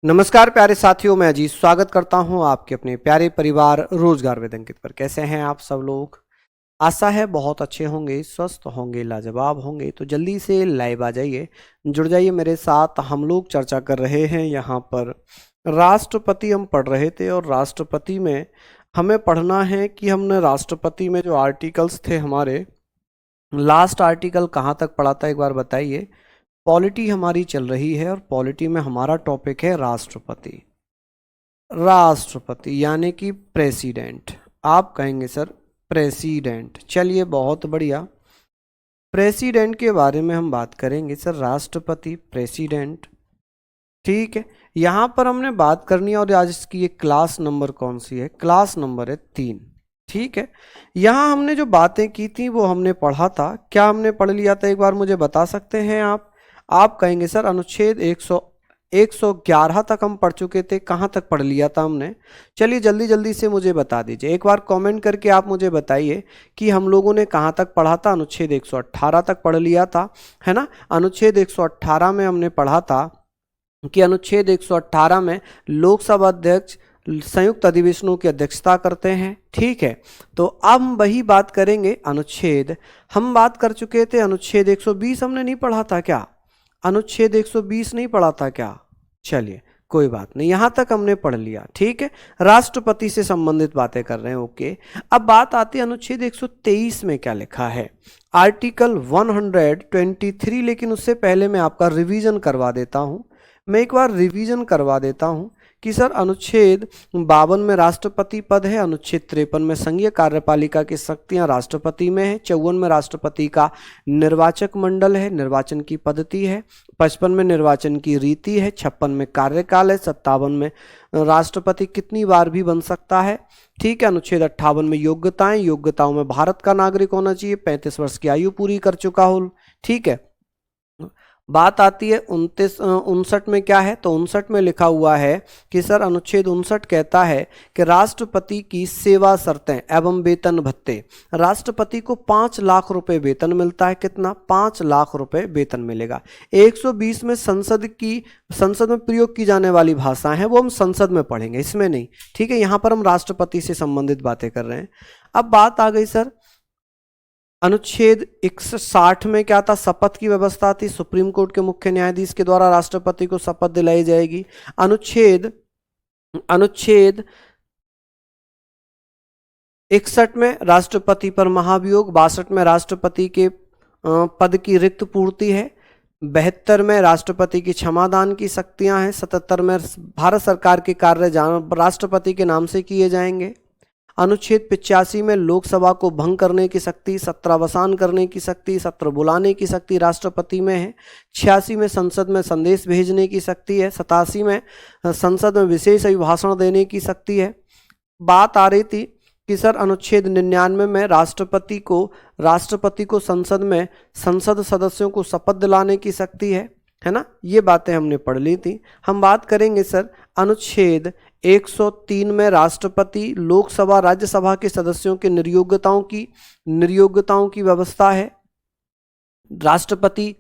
नमस्कार प्यारे साथियों, मैं अजीत स्वागत करता हूं आपके अपने प्यारे परिवार रोजगार विद अंकित पर। कैसे हैं आप सब लोग? आशा है बहुत अच्छे होंगे, स्वस्थ होंगे, लाजवाब होंगे। तो जल्दी से लाइव आ जाइए, जुड़ जाइए मेरे साथ। हम लोग चर्चा कर रहे हैं यहाँ पर राष्ट्रपति हम पढ़ रहे थे, और राष्ट्रपति में हमें पढ़ना है कि हमने राष्ट्रपति में जो आर्टिकल्स थे हमारे, लास्ट आर्टिकल कहाँ तक पढ़ा था एक बार बताइए। पॉलिटी हमारी चल रही है और पॉलिटी में हमारा टॉपिक है राष्ट्रपति। राष्ट्रपति यानी कि प्रेसिडेंट, आप कहेंगे सर प्रेसिडेंट। चलिए बहुत बढ़िया, प्रेसिडेंट के बारे में हम बात करेंगे सर। राष्ट्रपति, प्रेसिडेंट, ठीक है। यहाँ पर हमने बात करनी है, और आज इसकी ये क्लास नंबर कौन सी है? क्लास नंबर है 3, ठीक है। यहाँ हमने जो बातें की थी वो हमने पढ़ा था। क्या हमने पढ़ लिया था एक बार मुझे बता सकते हैं आप? आप कहेंगे सर अनुच्छेद 111 तक हम पढ़ चुके थे। कहाँ तक पढ़ लिया था हमने? चलिए जल्दी जल्दी से मुझे बता दीजिए, एक बार कमेंट करके आप मुझे बताइए कि हम लोगों ने कहाँ तक पढ़ा था। अनुच्छेद 118 तक पढ़ लिया था, है ना। अनुच्छेद 118 में हमने पढ़ा था कि अनुच्छेद 118 में लोकसभा अध्यक्ष संयुक्त अधिवेशनों की अध्यक्षता करते हैं, ठीक है। तो अब हम वही बात करेंगे। अनुच्छेद हम बात कर चुके थे, अनुच्छेद 120 हमने नहीं पढ़ा था क्या? अनुच्छेद 120 नहीं पढ़ा था क्या? चलिए कोई बात नहीं, यहां तक हमने पढ़ लिया, ठीक है। राष्ट्रपति से संबंधित बातें कर रहे हैं, ओके। अब बात आती है अनुच्छेद 123 में क्या लिखा है, आर्टिकल 123। लेकिन उससे पहले मैं आपका रिवीजन करवा देता हूं। मैं एक बार रिवीजन करवा देता हूं कि सर अनुच्छेद 52 में राष्ट्रपति पद है, अनुच्छेद 53 में संघीय कार्यपालिका की शक्तियां राष्ट्रपति में है, 54 में राष्ट्रपति का निर्वाचक मंडल है, निर्वाचन की पद्धति है, 55 में निर्वाचन की रीति है, 56 में कार्यकाल है, 57 में राष्ट्रपति कितनी बार भी बन सकता है, ठीक है। अनुच्छेद 58 में योग्यताएं, योग्यताओं में भारत का नागरिक होना चाहिए, 35 वर्ष की आयु पूरी कर चुका हो, ठीक है। बात आती है 59 में क्या है? तो 59 में लिखा हुआ है कि सर अनुच्छेद 59 कहता है कि राष्ट्रपति की सेवा शर्तें एवं वेतन भत्ते। राष्ट्रपति को 5 लाख रुपए वेतन मिलता है। कितना? 5 लाख रुपए वेतन मिलेगा। 120 में संसद में प्रयोग की जाने वाली भाषाएं हैं, वो हम संसद में पढ़ेंगे, इसमें नहीं, ठीक है। यहां पर हम राष्ट्रपति से संबंधित बातें कर रहे हैं। अब बात आ गई सर अनुच्छेद 160 में क्या था? शपथ की व्यवस्था थी। सुप्रीम कोर्ट के मुख्य न्यायाधीश के द्वारा राष्ट्रपति को शपथ दिलाई जाएगी। अनुच्छेद 61 में राष्ट्रपति पर महाभियोग, 62 में राष्ट्रपति के पद की रिक्त पूर्ति है, 72 में राष्ट्रपति की क्षमादान की शक्तियां हैं, 77 में भारत सरकार के कार्य राष्ट्रपति के नाम से किए जाएंगे। अनुच्छेद 85 में लोकसभा को भंग करने की शक्ति, सत्रावसान करने की शक्ति, सत्र बुलाने की शक्ति राष्ट्रपति में है। 86 में संसद में संदेश भेजने की शक्ति है। 87 में संसद में विशेष अभिभाषण देने की शक्ति है। बात आ रही थी कि सर अनुच्छेद 99 में राष्ट्रपति को संसद सदस्यों को शपथ दिलाने की शक्ति है ना। ये बातें हमने पढ़ ली थी। हम बात करेंगे सर अनुच्छेद 103 में राष्ट्रपति लोकसभा राज्यसभा के सदस्यों के निर्योग्यताओं की व्यवस्था है। राष्ट्रपति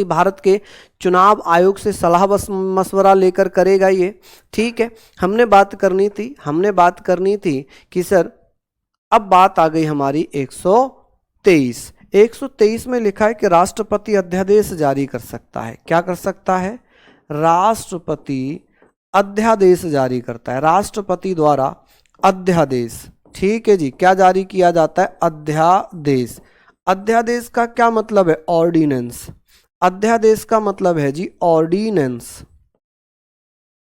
भारत के चुनाव आयोग से सलाह मशवरा लेकर करेगा ये, ठीक है। हमने बात करनी थी कि सर अब बात आ गई हमारी 123 में लिखा है कि राष्ट्रपति अध्यादेश जारी कर सकता है। क्या कर सकता है? राष्ट्रपति अध्यादेश जारी करता है, राष्ट्रपति द्वारा अध्यादेश, ठीक है जी। क्या जारी किया जाता है? अध्यादेश। अध्यादेश का क्या मतलब है? ऑर्डिनेंस। अध्यादेश का मतलब है जी ऑर्डिनेंस।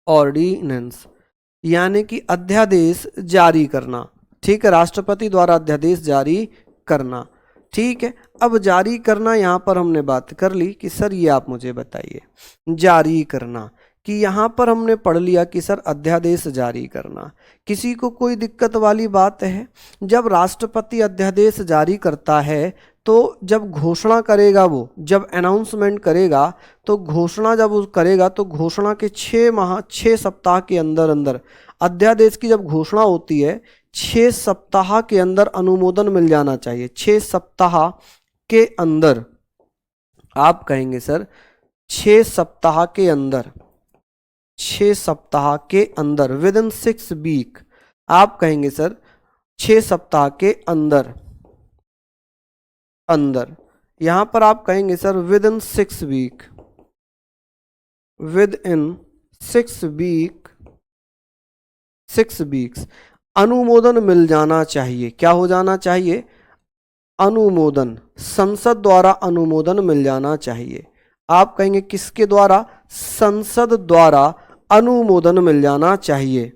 ऑर्डिनेंस यानी कि अध्यादेश जारी करना, ठीक है। राष्ट्रपति द्वारा अध्यादेश जारी करना, ठीक है। अब जारी करना यहां पर हमने बात कर ली कि सर ये आप मुझे बताइए, जारी करना, कि यहां पर हमने पढ़ लिया कि सर अध्यादेश जारी करना। किसी को कोई दिक्कत वाली बात है? जब राष्ट्रपति अध्यादेश जारी करता है तो जब घोषणा करेगा, वो जब अनाउंसमेंट करेगा, तो घोषणा जब वो करेगा तो घोषणा के 6 सप्ताह के अंदर अध्यादेश की जब घोषणा होती है, 6 सप्ताह के अंदर अनुमोदन मिल जाना चाहिए। 6 सप्ताह के अंदर, आप कहेंगे सर 6 सप्ताह के अंदर 6 सप्ताह के अंदर, विद इन 6 वीक। आप कहेंगे सर 6 सप्ताह के अंदर, अंदर। यहां पर आप कहेंगे sir within 6 week, within 6 week, 6 weeks अनुमोदन मिल जाना चाहिए। क्या हो जाना चाहिए? अनुमोदन, संसद द्वारा अनुमोदन मिल जाना चाहिए। आप कहेंगे किसके द्वारा? संसद द्वारा अनुमोदन मिल जाना चाहिए।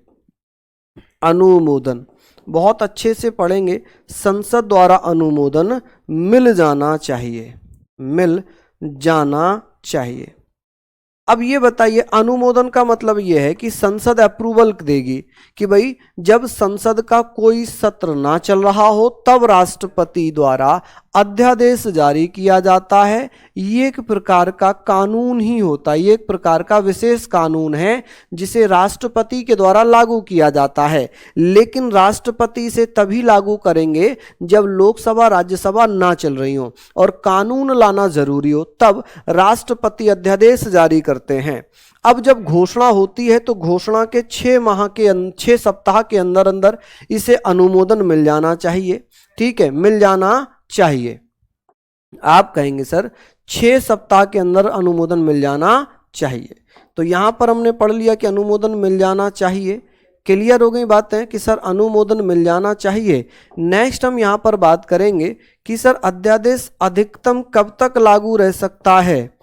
अनुमोदन बहुत अच्छे से पढ़ेंगे, संसद द्वारा अनुमोदन मिल जाना चाहिए, मिल जाना चाहिए। अब ये बताइए, अनुमोदन का मतलब ये है कि संसद अप्रूवल देगी कि भाई जब संसद का कोई सत्र ना चल रहा हो तब राष्ट्रपति द्वारा अध्यादेश जारी किया जाता है। ये एक प्रकार का कानून ही होता है, ये एक प्रकार का विशेष कानून है जिसे राष्ट्रपति के द्वारा लागू किया जाता है। लेकिन राष्ट्रपति से तभी लागू करेंगे जब लोकसभा राज्यसभा ना चल रही हो और कानून लाना जरूरी हो, तब राष्ट्रपति अध्यादेश जारी करते हैं। अब जब घोषणा होती है तो घोषणा के 6 सप्ताह के अंदर अंदर इसे अनुमोदन मिल जाना चाहिए। ठीक है, मिल जाना चाहिए। आप कहेंगे सर 6 सप्ताह के अंदर अनुमोदन मिल जाना चाहिए। तो यहां पर हमने पढ़ लिया कि अनुमोदन मिल जाना चाहिए। क्लियर हो गई बातें कि सर अनुमोदन मिल जाना चाहिए। नेक्स्ट हम यहां पर बात करेंगे कि सर अध्यादेश अधिकतम कब तक लागू रह सकता है?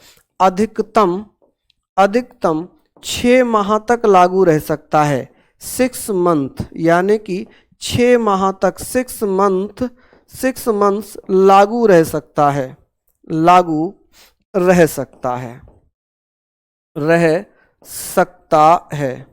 अधिकतम 6 माह तक लागू रह सकता है। 6 मंथ, यानी कि 6 माह तक, 6 मंथ्स लागू रह सकता है, लागू रह सकता है, रह सकता है,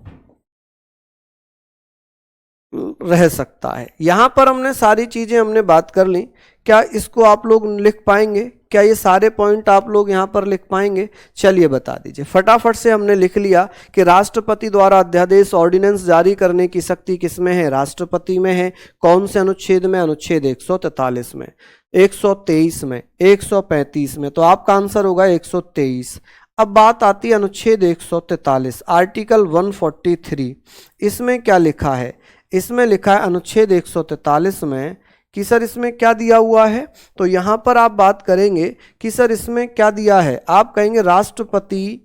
रह सकता है। यहां पर हमने सारी चीजें हमने बात कर ली। क्या इसको आप लोग लिख पाएंगे? क्या ये सारे पॉइंट आप लोग यहां पर लिख पाएंगे? चलिए बता दीजिए फटाफट से। हमने लिख लिया कि राष्ट्रपति द्वारा अध्यादेश ऑर्डिनेंस जारी करने की शक्ति किसमें है? राष्ट्रपति में है। कौन से अनुच्छेद में? अनुच्छेद 143 में, 123 में, 135 में। तो आपका आंसर होगा 123। अब बात आती है अनुच्छेद 143, आर्टिकल 143। इसमें क्या लिखा है? इसमें लिखा है अनुच्छेद 143 में कि सर इसमें क्या दिया हुआ है। तो यहां पर आप बात करेंगे कि सर इसमें क्या दिया है। आप कहेंगे राष्ट्रपति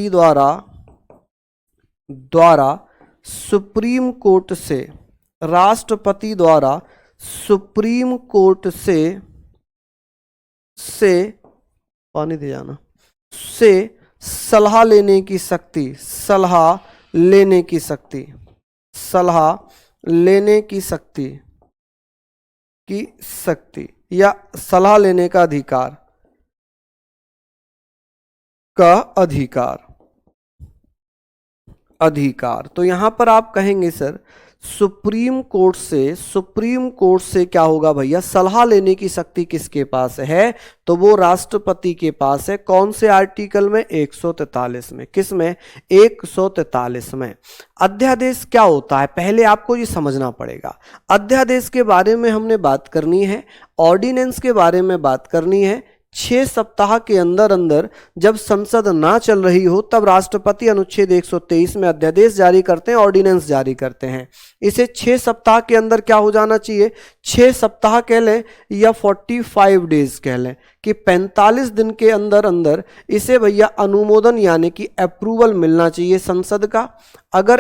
द्वारा सुप्रीम कोर्ट से, राष्ट्रपति द्वारा सुप्रीम कोर्ट से पानी दे जाना, से सलाह लेने की शक्ति, सलाह लेने की शक्ति, सलाह लेने की शक्ति या सलाह लेने का अधिकार, अधिकार। तो यहां पर आप कहेंगे सर सुप्रीम कोर्ट से क्या होगा भैया? सलाह लेने की शक्ति किसके पास है? तो वो राष्ट्रपति के पास है। कौन से आर्टिकल में? 143 में। किस में? 143 में। अध्यादेश क्या होता है पहले आपको ये समझना पड़ेगा। अध्यादेश के बारे में हमने बात करनी है, ऑर्डिनेंस के बारे में बात करनी है। 6 सप्ताह के अंदर अंदर जब संसद ना चल रही हो तब राष्ट्रपति अनुच्छेद 123 में अध्यादेश जारी करते हैं, ऑर्डिनेंस जारी करते हैं। इसे 6 सप्ताह के अंदर क्या हो जाना चाहिए? 6 सप्ताह कह लें या 45 डेज कह लें कि 45 दिन के अंदर अंदर इसे भैया अनुमोदन यानी कि अप्रूवल मिलना चाहिए संसद का। अगर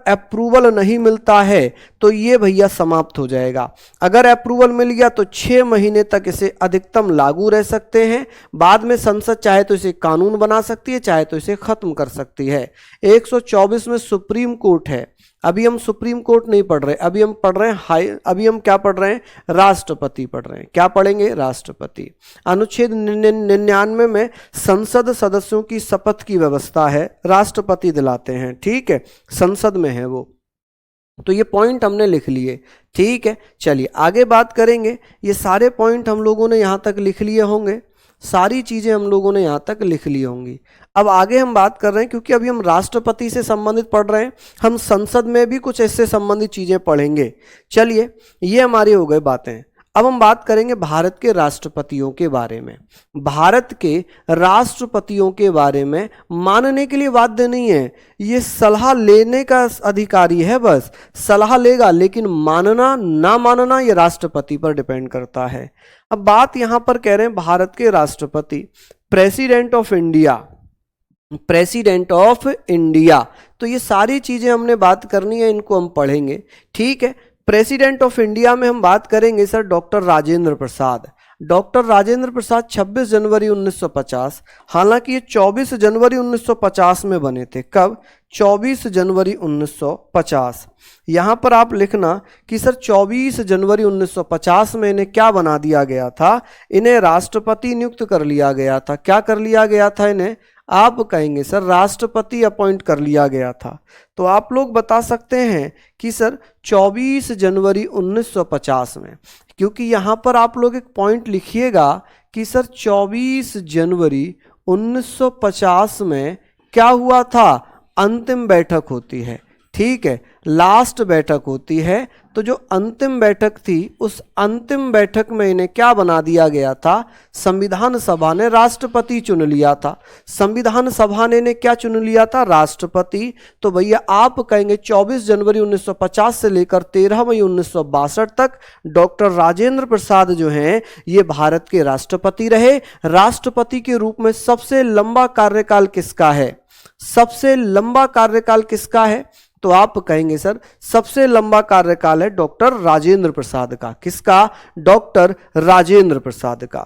अप्रूवल नहीं मिलता है तो ये भैया समाप्त हो जाएगा। अगर अप्रूवल मिल गया तो 6 महीने तक इसे अधिकतम लागू रह सकते हैं। बाद में संसद चाहे तो इसे कानून बना सकती है, चाहे तो इसे खत्म कर सकती है। 124 में सुप्रीम कोर्ट है। अभी हम सुप्रीम कोर्ट नहीं पढ़ रहे, अभी हम पढ़ रहे हैं अभी हम क्या पढ़ रहे हैं? राष्ट्रपति पढ़ रहे हैं। क्या पढ़ेंगे? राष्ट्रपति। अनुच्छेद 99 में संसद सदस्यों की शपथ की व्यवस्था है, राष्ट्रपति दिलाते हैं। ठीक है, संसद में है वो। तो ये पॉइंट हमने लिख लिए। ठीक है, चलिए आगे बात करेंगे। ये सारे पॉइंट हम लोगों ने यहां तक लिख लिए होंगे, सारी चीजें हम लोगों ने यहां तक लिख ली होंगी। अब आगे हम बात कर रहे हैं, क्योंकि अभी हम राष्ट्रपति से संबंधित पढ़ रहे हैं, हम संसद में भी कुछ ऐसे संबंधित चीजें पढ़ेंगे। चलिए, ये हमारी हो गई बातें। अब हम बात करेंगे भारत के राष्ट्रपतियों के बारे में। भारत के राष्ट्रपतियों के बारे में मानने के लिए बाध्य नहीं है, ये सलाह लेने का अधिकारी है, बस सलाह लेगा, लेकिन मानना ना मानना ये राष्ट्रपति पर डिपेंड करता है। अब बात यहां पर कह रहे हैं भारत के राष्ट्रपति, president of India, president of India, तो ये सारी चीजें हमने बात करनी है, इनको हम पढ़ेंगे, ठीक है। प्रेसिडेंट ऑफ इंडिया में हम बात करेंगे sir doctor Rajendra Prasad. Doctor Rajendra Prasad 26 जनवरी 1950, हालांकि ये 24 जनवरी 1950 में बने थे। कब? 24 जनवरी 1950। यहाँ पर आप लिखना कि सर 24 जनवरी 1950 में इन्हें क्या बना दिया गया था? इन्हें राष्ट्रपति नियुक्त कर लिया गया था। क्या कर लिया गया था इन्हें? आप कहेंगे सर राष्ट्रपति अपॉइंट कर लिया गया था। तो आप लोग बता सकते हैं कि सर 24 जनवरी 1950 में, क्योंकि यहाँ पर आप लोग एक पॉइंट लिखिएगा कि सर 24 जनवरी 1950 में क्या हुआ था? अंतिम बैठक होती है, ठीक है, लास्ट बैठक होती है। तो जो अंतिम बैठक थी, उस अंतिम बैठक में इन्हें क्या बना दिया गया था? संविधान सभा ने राष्ट्रपति चुन लिया था। संविधान सभा ने क्या चुन लिया था? राष्ट्रपति। तो भैया आप कहेंगे 24 जनवरी 1950 से लेकर 13 मई 1962 तक डॉक्टर राजेंद्र प्रसाद जो हैं ये भारत के राष्ट्रपति रहे। राष्ट्रपति के रूप में सबसे लंबा कार्यकाल किसका है? सबसे लंबा कार्यकाल किसका है? तो आप कहेंगे सर सबसे लंबा कार्यकाल है डॉक्टर राजेंद्र प्रसाद का। किसका? डॉक्टर राजेंद्र प्रसाद का,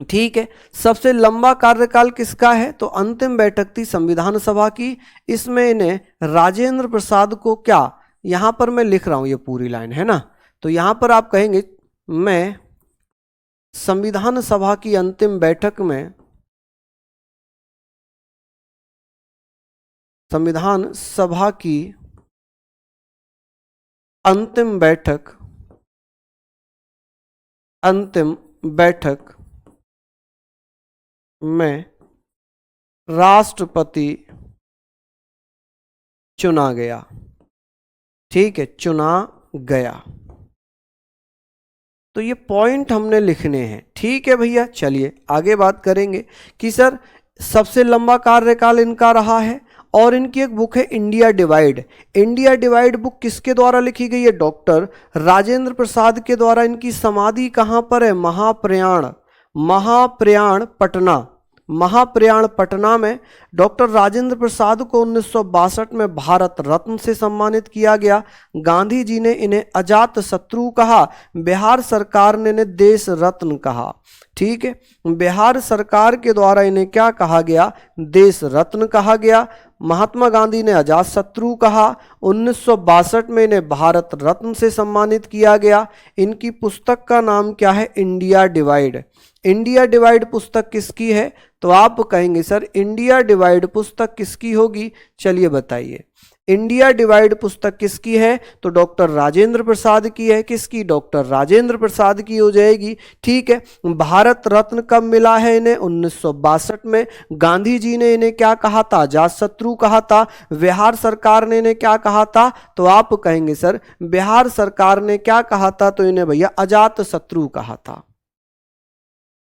ठीक है। सबसे लंबा कार्यकाल किसका है? तो अंतिम बैठक थी संविधान सभा की, इसमें इन्हें राजेंद्र प्रसाद को क्या, यहां पर मैं लिख रहा हूं ये पूरी लाइन है ना, तो यहां पर आप कहेंगे मैं संविधान सभा की अंतिम बैठक में, संविधान सभा की अंतिम बैठक में राष्ट्रपति चुना गया, ठीक है, चुना गया। तो ये पॉइंट हमने लिखने हैं, ठीक है भैया। चलिए आगे बात करेंगे कि सर सबसे लंबा कार्यकाल इनका रहा है और इनकी एक बुक है India divide. India divide book किसके द्वारा लिखी गई है? डॉक्टर राजेंद्र प्रसाद के द्वारा। इनकी समाधि कहां पर है? महाप्रयाण, महाप्रयाण पटना, महाप्रयाण पटना में डॉक्टर राजेंद्र प्रसाद को 1962 में भारत रत्न से सम्मानित किया गया। गांधी जी ने इन्हें अजात शत्रु कहा, बिहार सरकार ने इन्हें देश रत्न कहा, ठीक है। बिहार सरकार के द्वारा इन्हें क्या कहा गया? देश रत्न कहा गया। महात्मा गांधी ने अजात शत्रु कहा। 1962 में इन्हें भारत रत्न से सम्मानित किया गया। इनकी पुस्तक का नाम क्या है? India divide. इंडिया डिवाइड पुस्तक किसकी है? तो आप कहेंगे सर इंडिया डिवाइड पुस्तक किसकी होगी? चलिए बताइए, इंडिया डिवाइड पुस्तक किसकी है? तो डॉक्टर राजेंद्र प्रसाद की है। किसकी? डॉक्टर राजेंद्र प्रसाद की हो जाएगी, ठीक है। भारत रत्न कब मिला है इन्हें? 1962 में। गांधी जी ने इन्हें क्या कहा था? अजात शत्रु कहा था। बिहार सरकार ने इन्हें क्या कहा था? तो आप कहेंगे सर बिहार सरकार ने क्या कहा था? तो इन्हें भैया अजात शत्रु कहा था।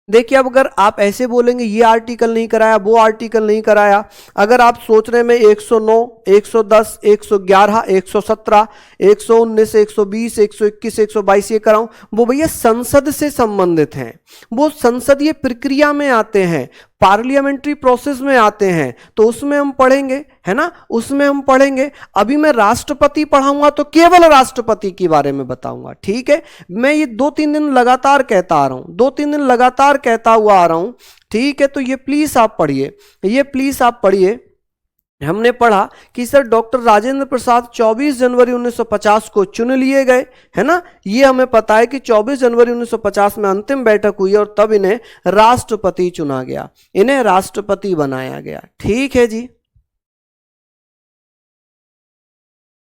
देखिए अब अगर आप ऐसे बोलेंगे ये आर्टिकल नहीं कराया, वो आर्टिकल नहीं कराया, अगर आप सोच रहे में 109, 110, 111, 117, 119, 120, 121, 122 ये कराऊं, वो भैया संसद से संबंधित हैं, वो संसदीय प्रक्रिया में आते हैं, पार्लियामेंट्री प्रोसेस में आते हैं, तो उसमें हम पढ़ेंगे, है ना, उसमें हम पढ़ेंगे। अभी मैं राष्ट्रपति पढ़ाऊंगा तो केवल राष्ट्रपति के बारे में बताऊंगा, ठीक है। मैं ये 2-3 दिन लगातार कहता आ रहा हूं, 2-3 दिन लगातार कहता हुआ आ रहा हूं, ठीक है। तो ये प्लीज आप पढ़िए, ये प्लीज आप पढ़िए। हमने पढ़ा कि सर डॉक्टर राजेंद्र प्रसाद 24 जनवरी 1950 को चुन लिए गए, है ना, ये हमें पता है कि 24 जनवरी 1950 में अंतिम बैठक हुई और तब इन्हें राष्ट्रपति चुना गया, इन्हें राष्ट्रपति बनाया गया, ठीक है जी।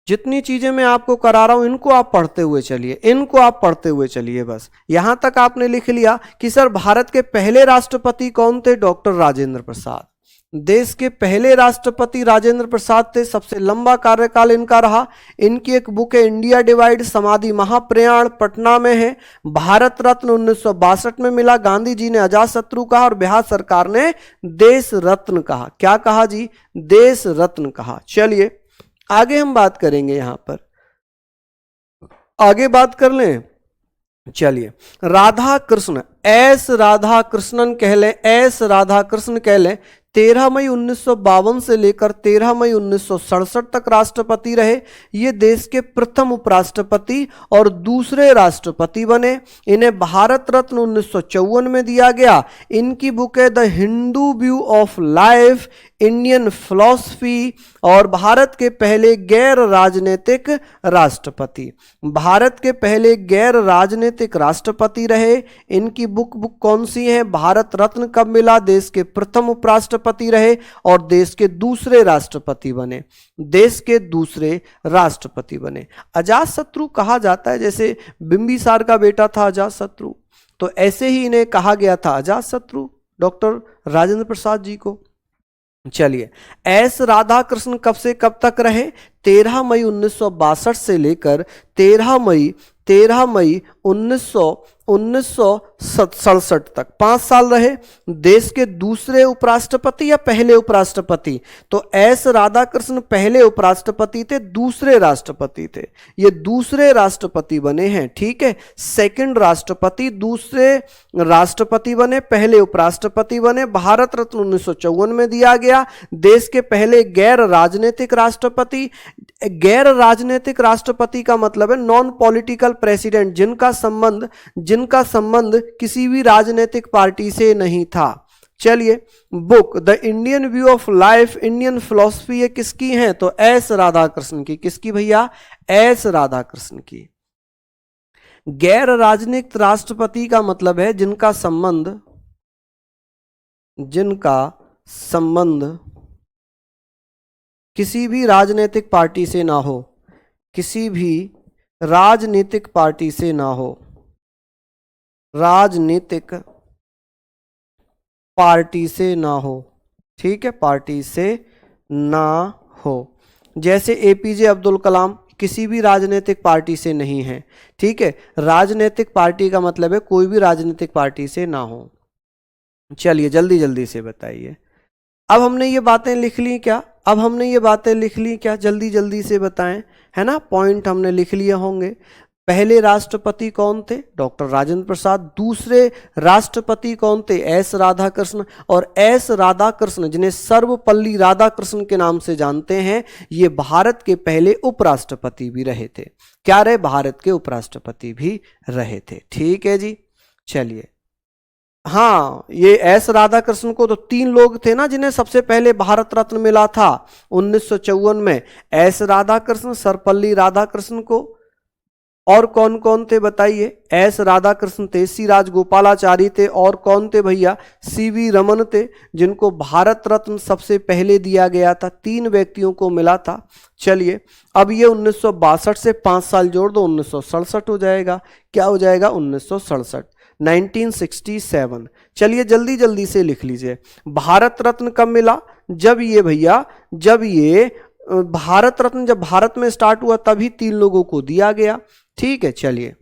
जितनी चीजें मैं आपको करा रहा हूं इनको आप पढ़ते हुए चलिए, इनको आप पढ़ते हुए चलिए। बस यहां तक आपने लिख लिया कि सर भारत के पहले राष्ट्रपति कौन थे? डॉक्टर राजेंद्र प्रसाद। देश के पहले राष्ट्रपति राजेंद्र प्रसाद थे, सबसे लंबा कार्यकाल इनका रहा। इनकी एक बुक है इंडिया डिवाइड, समाधि महाप्रयाण पटना में है। भारत रत्न 1962 में मिला। गांधी जी ने अजातशत्रु कहा और बिहार सरकार ने देश रत्न कहा। क्या कहा जी? देश रत्न कहा। चलिए आगे हम बात करेंगे, यहां पर आगे बात कर लें। चलिए राधा कृष्ण, एस राधा कृष्णन कह लें, एस राधा कृष्ण कह लें। 13 मई 1952 से लेकर 13 मई 1967 तक राष्ट्रपति रहे। ये देश के प्रथम उपराष्ट्रपति और दूसरे राष्ट्रपति बने। इन्हें भारत रत्न 1954 में दिया गया। इनकी बुक है the Hindu view of life, Indian philosophy, और भारत के पहले गैर राजनीतिक राष्ट्रपति, भारत के पहले गैर राजनीतिक राष्ट्रपति रहे। इनकी बुक कौन सी है? भारत रत्न कब मिला? देश के प्रथम उपराष्ट्रपति रहे और देश के दूसरे राष्ट्रपति बने, देश के दूसरे राष्ट्रपति बने। अजातशत्रु कहा जाता है, जैसे बिंबिसार का बेटा था अजातशत्रु, तो ऐसे ही इन्हें कहा गया था अजातशत्रु, डॉक्टर राजेंद्र प्रसाद जी को। चलिए एस राधा कृष्ण कब से कब तक रहे? 13 मई 1962 से लेकर 13 मई 1967 तक 5 साल रहे। देश के दूसरे उपराष्ट्रपति या पहले उपराष्ट्रपति? तो एस राधाकृष्ण पहले उपराष्ट्रपति थे, दूसरे राष्ट्रपति थे। ये दूसरे राष्ट्रपति बने हैं, ठीक है। सेकंड राष्ट्रपति, दूसरे राष्ट्रपति बने, पहले उपराष्ट्रपति बने। भारत रत्न 1954 में दिया गया। देश के पहले गैर राजनीतिक राष्ट्रपति। गैर राजनीतिक राष्ट्रपति का मतलब है नॉन पॉलिटिकल प्रेसिडेंट, जिनका संबंध किसी भी राजनीतिक पार्टी से नहीं था। चलिए book the Indian view of life, Indian philosophy, ये किसकी है? तो एस राधाकृष्ण की। किसकी भैया? एस राधाकृष्ण की। गैर राजनीतिक राष्ट्रपति का मतलब है जिनका संबंध किसी भी राजनीतिक पार्टी से ना हो, किसी भी राजनीतिक पार्टी से ना हो, राजनीतिक पार्टी से ना हो, ठीक है, पार्टी से ना हो। जैसे एपीजे अब्दुल कलाम किसी भी राजनीतिक पार्टी से नहीं है, ठीक है। राजनीतिक पार्टी का मतलब है कोई भी राजनीतिक पार्टी से ना हो। चलिए जल्दी जल्दी से बताइए। अब हमने ये बातें लिख ली क्या? जल्दी जल्दी से बताएं, है ना। पॉइंट हमने लिख लिए होंगे। पहले राष्ट्रपति कौन थे? डॉक्टर राजेंद्र प्रसाद। दूसरे राष्ट्रपति कौन थे? एस राधाकृष्ण। और एस राधाकृष्ण, जिन्हें सर्वपल्ली राधाकृष्ण के नाम से जानते हैं, ये भारत के पहले उपराष्ट्रपति भी रहे थे। क्या रहे? भारत के उपराष्ट्रपति भी रहे थे, ठीक है जी। चलिए हाँ, ये एस राधाकृष्ण को तो 3 लोग थे ना जिन्हें सबसे पहले भारत रत्न मिला था 1954 में। एस राधाकृष्ण, सर्वपल्ली राधाकृष्ण को, और कौन कौन थे बताइए? एस राधाकृष्ण थे, सी राजगोपालाचारी थे, और कौन थे भैया? सीवी रमन थे, जिनको भारत रत्न सबसे पहले दिया गया था। 3 व्यक्तियों को मिला था। चलिए अब ये 1962 से 5 साल जोड़ दो, 1967 हो जाएगा। क्या हो जाएगा? 1967, 1967। चलिए जल्दी जल्दी से लिख लीजिए। भारत रत्न कब मिला? जब ये भारत रत्न जब भारत में स्टार्ट हुआ तभी 3 लोगों को दिया गया, ठीक है। चलिए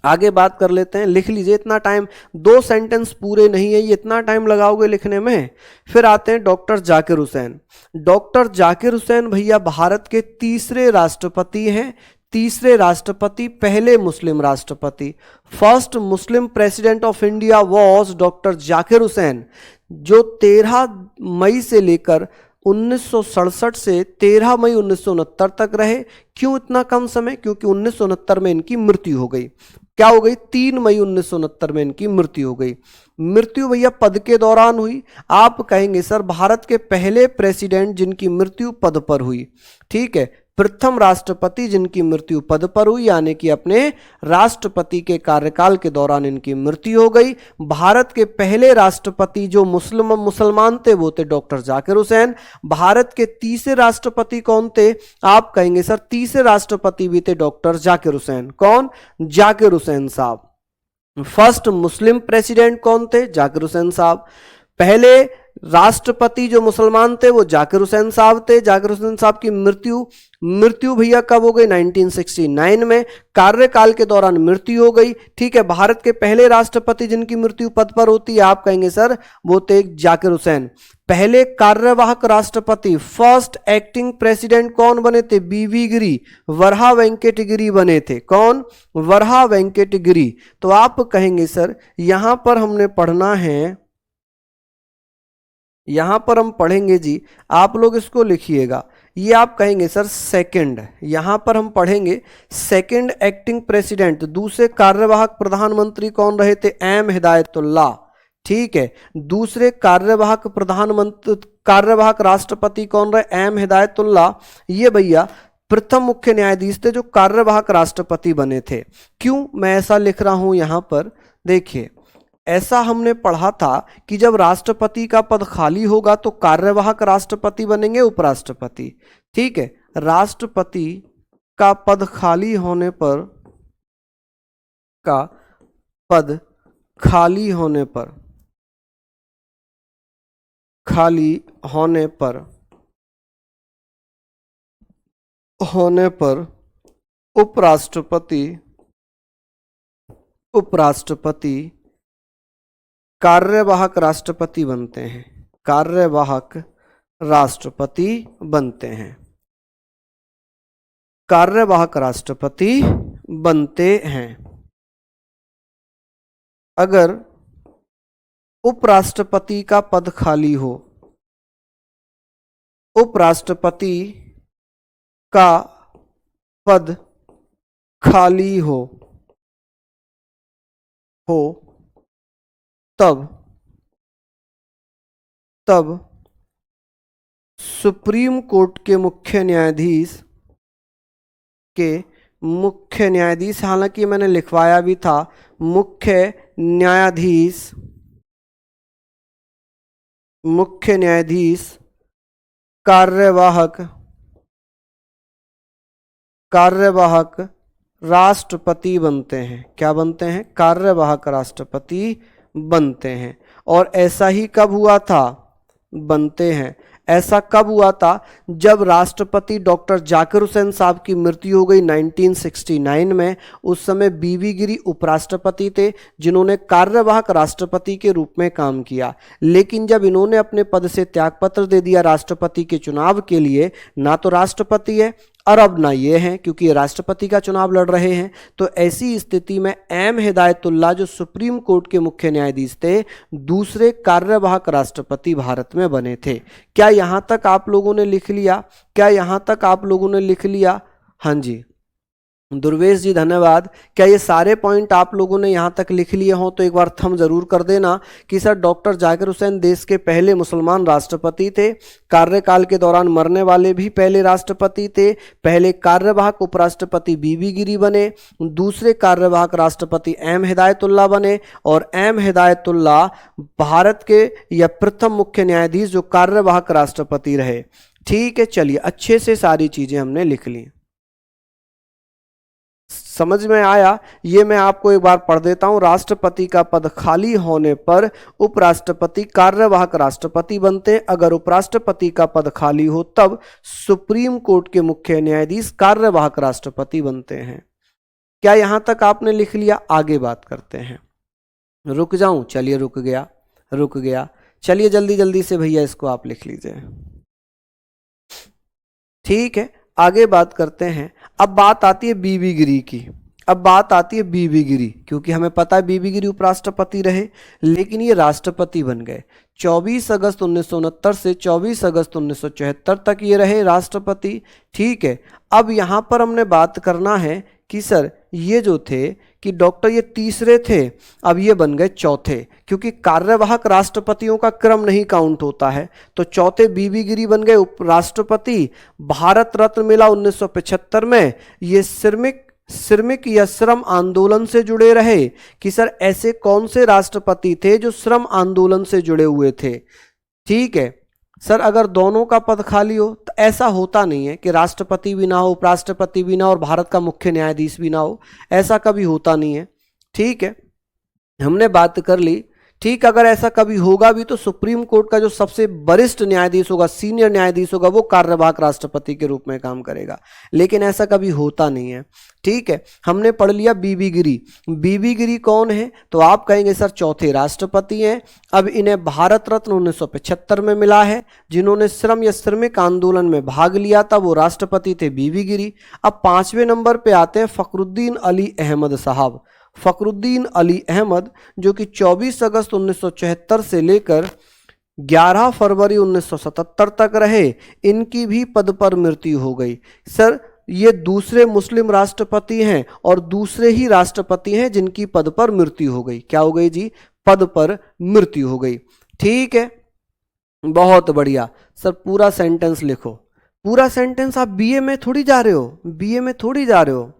आगे बात कर लेते हैं। लिख लीजिए, इतना टाइम, 2 सेंटेंस पूरे नहीं है, ये इतना टाइम लगाओगे लिखने में। फिर आते हैं डॉक्टर जाकिर हुसैन। डॉक्टर जाकिर हुसैन भैया भारत के तीसरे राष्ट्रपति हैं। तीसरे राष्ट्रपति, पहले मुस्लिम राष्ट्रपति। First Muslim president of India was doctor Zakir Hussain, जो 13 मई से लेकर 1967 से 13 मई 1969 तक रहे। क्यों इतना कम समय? क्योंकि 1969 में इनकी मृत्यु हो गई। क्या हो गई? 3 मई 1969 में इनकी मृत्यु हो गई। मृत्यु भैया पद के दौरान हुई। आप कहेंगे सर भारत के पहले प्रेसिडेंट जिनकी मृत्यु पद पर हुई, ठीक है। प्रथम राष्ट्रपति जिनकी मृत्यु पद पर हुई, यानी कि अपने राष्ट्रपति के कार्यकाल के दौरान इनकी मृत्यु हो गई। भारत के पहले राष्ट्रपति जो मुसलमान थे वो थे डॉक्टर जाकिर हुसैन। भारत के तीसरे राष्ट्रपति कौन थे? आप कहेंगे सर तीसरे राष्ट्रपति भी थे डॉक्टर जाकिर हुसैन। कौन? जाकिर हुसैन साहब। फर्स्ट मुस्लिम प्रेसिडेंट कौन थे? जाकिर हुसैन साहब। पहले राष्ट्रपति जो मुसलमान थे वो जाकिर हुसैन साहब थे। जाकिर हुसैन साहब की मृत्यु भैया कब हो गई? 1969 में, कार्यकाल के दौरान मृत्यु हो गई। ठीक है, भारत के पहले राष्ट्रपति जिनकी मृत्यु पद पर होती है, आप कहेंगे सर वो थे जाकिर हुसैन। पहले कार्यवाहक राष्ट्रपति, फर्स्ट एक्टिंग प्रेसिडेंट कौन बने थे? बीवी गिरी, वरहा वेंकट गिरी बने थे। कौन? वरहा वेंकट गिरी। तो आप कहेंगे सर यहां पर हमने पढ़ना है, यहां पर हम पढ़ेंगे जी, आप लोग इसको लिखिएगा, ये आप कहेंगे सर सेकंड, यहां पर हम पढ़ेंगे सेकंड एक्टिंग प्रेसिडेंट, दूसरे कार्यवाहक प्रधानमंत्री कौन रहे थे? एम हिदायतुल्लाह। ठीक है, दूसरे कार्यवाहक राष्ट्रपति कौन रहे? एम हिदायतुल्लाह। ये भैया प्रथम मुख्य न्यायाधीश थे जो कार्यवाहक राष्ट्रपति बने थे। क्यों मैं ऐसा लिख रहा हूं यहां पर? देखिए, ऐसा हमने पढ़ा था कि जब राष्ट्रपति का पद खाली होगा तो कार्यवाहक राष्ट्रपति बनेंगे उपराष्ट्रपति। ठीक है, राष्ट्रपति का पद खाली होने पर, का पद खाली होने पर, उपराष्ट्रपति कार्यवाहक राष्ट्रपति बनते हैं, कार्यवाहक राष्ट्रपति बनते हैं, कार्यवाहक राष्ट्रपति बनते हैं। अगर उपराष्ट्रपति का पद खाली हो, उपराष्ट्रपति का पद खाली हो तब सुप्रीम कोर्ट के मुख्य न्यायाधीश, हालांकि मैंने लिखवाया भी था, मुख्य न्यायाधीश कार्यवाहक राष्ट्रपति बनते हैं। क्या बनते हैं? कार्यवाहक राष्ट्रपति बनते हैं। और ऐसा ही कब हुआ था? बनते हैं। ऐसा कब हुआ था? जब राष्ट्रपति डॉक्टर जाकिर हुसैन साहब की मृत्यु हो गई 1969 में। उस समय बीवी गिरी उपराष्ट्रपति थे जिन्होंने कार्यवाहक राष्ट्रपति के रूप में काम किया, लेकिन जब इन्होंने अपने पद से त्यागपत्र दे दिया राष्ट्रपति के चुनाव के लिए, ना तो राष्ट्रपति है और अब ना ये हैं क्योंकि ये राष्ट्रपति का चुनाव लड़ रहे हैं, तो ऐसी स्थिति में एम हिदायतुल्लाह जो सुप्रीम कोर्ट के मुख्य न्यायाधीश थे, दूसरे कार्यवाहक राष्ट्रपति भारत में बने थे। क्या यहां तक आप लोगों ने लिख लिया? क्या यहां तक आप लोगों ने लिख लिया? हाँ जी, दुर्वेश जी धन्यवाद। क्या ये सारे पॉइंट आप लोगों ने यहाँ तक लिख लिए हों तो एक बार थम जरूर कर देना कि सर डॉक्टर जाकिर हुसैन देश के पहले मुसलमान राष्ट्रपति थे, कार्यकाल के दौरान मरने वाले भी पहले राष्ट्रपति थे, पहले कार्यवाहक उपराष्ट्रपति बीबी गिरी बने, दूसरे कार्यवाहक राष्ट्रपति एम हिदायतुल्लाह बने, और एम हिदायतुल्लाह भारत के या प्रथम मुख्य न्यायाधीश जो कार्यवाहक राष्ट्रपति रहे। ठीक है, चलिए अच्छे से सारी चीजें हमने लिख ली, समझ में आया? ये मैं आपको एक बार पढ़ देता हूं। राष्ट्रपति का पद खाली होने पर उपराष्ट्रपति कार्यवाहक राष्ट्रपति बनते हैं। अगर उपराष्ट्रपति का पद खाली हो तब सुप्रीम कोर्ट के मुख्य न्यायाधीश कार्यवाहक राष्ट्रपति बनते हैं। क्या यहां तक आपने लिख लिया? आगे बात करते हैं। रुक जाऊं? चलिए रुक गया। चलिए जल्दी जल्दी से भैया इसको आप लिख लीजिए। ठीक है, आगे बात करते हैं। अब बात आती है बीबी गिरी की। क्योंकि हमें पता है बीबी गिरी उपराष्ट्रपति रहे लेकिन ये राष्ट्रपति बन गए। 24 अगस्त 1969 से 24 अगस्त 1974 तक ये रहे राष्ट्रपति। ठीक है, अब यहां पर हमने बात करना है कि सर ये जो थे कि डॉक्टर ये तीसरे थे, अब ये बन गए चौथे, क्योंकि कार्यवाहक राष्ट्रपतियों का क्रम नहीं काउंट होता है, तो चौथे बीबी गिरी बन गए उपराष्ट्रपति। भारत रत्न मिला 1975 में। ये श्रमिक या श्रम आंदोलन से जुड़े रहे कि सर ऐसे कौन से राष्ट्रपति थे जो श्रम आंदोलन से जुड़े हुए थे। ठीक है सर, अगर दोनों का पद खाली हो तो ऐसा होता नहीं है कि राष्ट्रपति भी ना हो, उपराष्ट्रपति भी ना हो और भारत का मुख्य न्यायाधीश भी ना हो, ऐसा कभी होता नहीं है। ठीक है, हमने बात कर ली। ठीक, अगर ऐसा कभी होगा भी तो सुप्रीम कोर्ट का जो सबसे वरिष्ठ न्यायाधीश होगा, सीनियर न्यायाधीश होगा, वो कार्यवाहक राष्ट्रपति के रूप में काम करेगा, लेकिन ऐसा कभी होता नहीं है। ठीक है, हमने पढ़ लिया बीबी गिरी। बीबी गिरी कौन है? तो आप कहेंगे सर चौथे राष्ट्रपति हैं। अब इन्हें भारत रत्न 1975 में मिला है। जिन्होंने श्रम या श्रमिक आंदोलन में भाग लिया था वो राष्ट्रपति थे बीबी गिरी। अब 5वें नंबर पे आते हैं फखरुद्दीन अली अहमद साहब। फखरुद्दीन अली अहमद जो कि 24 अगस्त 1974 से लेकर 11 फरवरी 1977 तक रहे, इनकी भी पद पर मृत्यु हो गई। सर ये दूसरे मुस्लिम राष्ट्रपति हैं और दूसरे ही राष्ट्रपति हैं जिनकी पद पर मृत्यु हो गई। क्या हो गई जी? पद पर मृत्यु हो गई। ठीक है, बहुत बढ़िया। सर पूरा सेंटेंस लिखो। पूरा सेंटेंस आप बीए में थोड़ी जा रहे हो, बीए में थोड़ी जा रहे हो।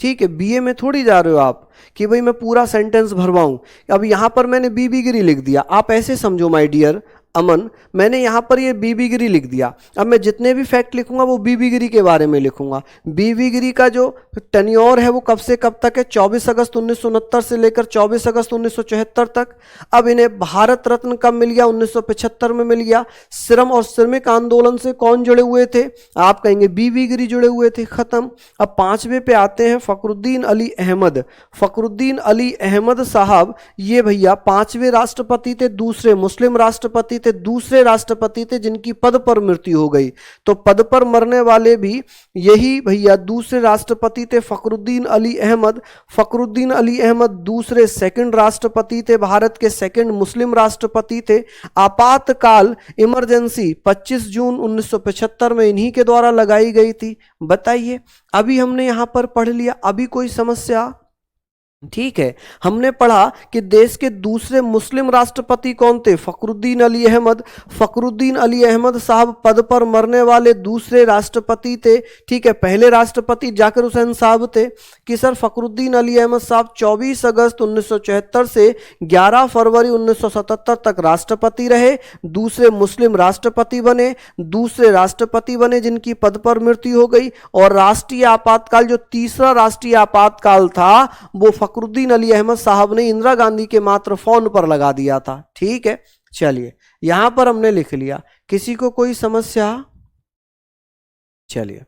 ठीक है, बीए में थोड़ी जा रहे हो आप कि भाई मैं पूरा सेंटेंस भरवाऊं। अब यहां पर मैंने बीबी गिरी लिख दिया, आप ऐसे समझो माय डियर अमन, मैंने यहां पर ये बीबी गिरी लिख दिया। अब मैं जितने भी फैक्ट लिखूंगा वो बीबी गिरी के बारे में लिखूंगा। बीबी गिरी का जो टेन्योर है वो कब से कब तक है? 24 अगस्त 1969 से लेकर 24 अगस्त 1974 तक। अब इन्हें भारत रत्न कब मिल गया? 1975 में मिल गया। श्रम और श्रमिक आंदोलन से कौन जुड़े हुए थे? आप कहेंगे बीबी गिरी जुड़े हुए थे। खत्म। अब 5वें पे आते हैं फखरुद्दीन अली अहमद। फखरुद्दीन अली अहमद साहब ये भैया 5वें राष्ट्रपति थे, दूसरे मुस्लिम राष्ट्रपति थे, दूसरे राष्ट्रपति थे जिनकी पद पर मृत्यु हो गई। तो पद पर मरने वाले भी यही भैया दूसरे राष्ट्रपति थे फखरुद्दीन अली अहमद। फखरुद्दीन अली अहमद दूसरे सेकंड राष्ट्रपति थे, भारत के सेकंड मुस्लिम राष्ट्रपति थे। आपातकाल इमरजेंसी 25 जून 1975 में इन्हीं के द्वारा लगाई गई थी। बताइए, अभी हमने यहां पर पढ़ लिया, अभी कोई समस्या? ठीक है, हमने पढ़ा कि देश के दूसरे मुस्लिम राष्ट्रपति कौन थे? फखरुद्दीन अली अहमद। फखरुद्दीन अली अहमद साहब पद पर मरने वाले दूसरे राष्ट्रपति थे। ठीक है, पहले राष्ट्रपति जाकिर हुसैन साहब थे। कि सर फखरुद्दीन अली अहमद साहब 24 अगस्त 1974 से 11 फरवरी 1977 तक राष्ट्रपति रहे, दूसरे मुस्लिम राष्ट्रपति बने, दूसरे राष्ट्रपति बने जिनकी पद पर मृत्यु हो गई। और राष्ट्रीय आपातकाल, जो तीसरा राष्ट्रीय आपातकाल था, वो फखरुद्दीन अली अहमद साहब ने इंदिरा गांधी के मात्र फोन पर लगा दिया था। ठीक है, चलिए यहां पर हमने लिख लिया। किसी को कोई समस्या? चलिए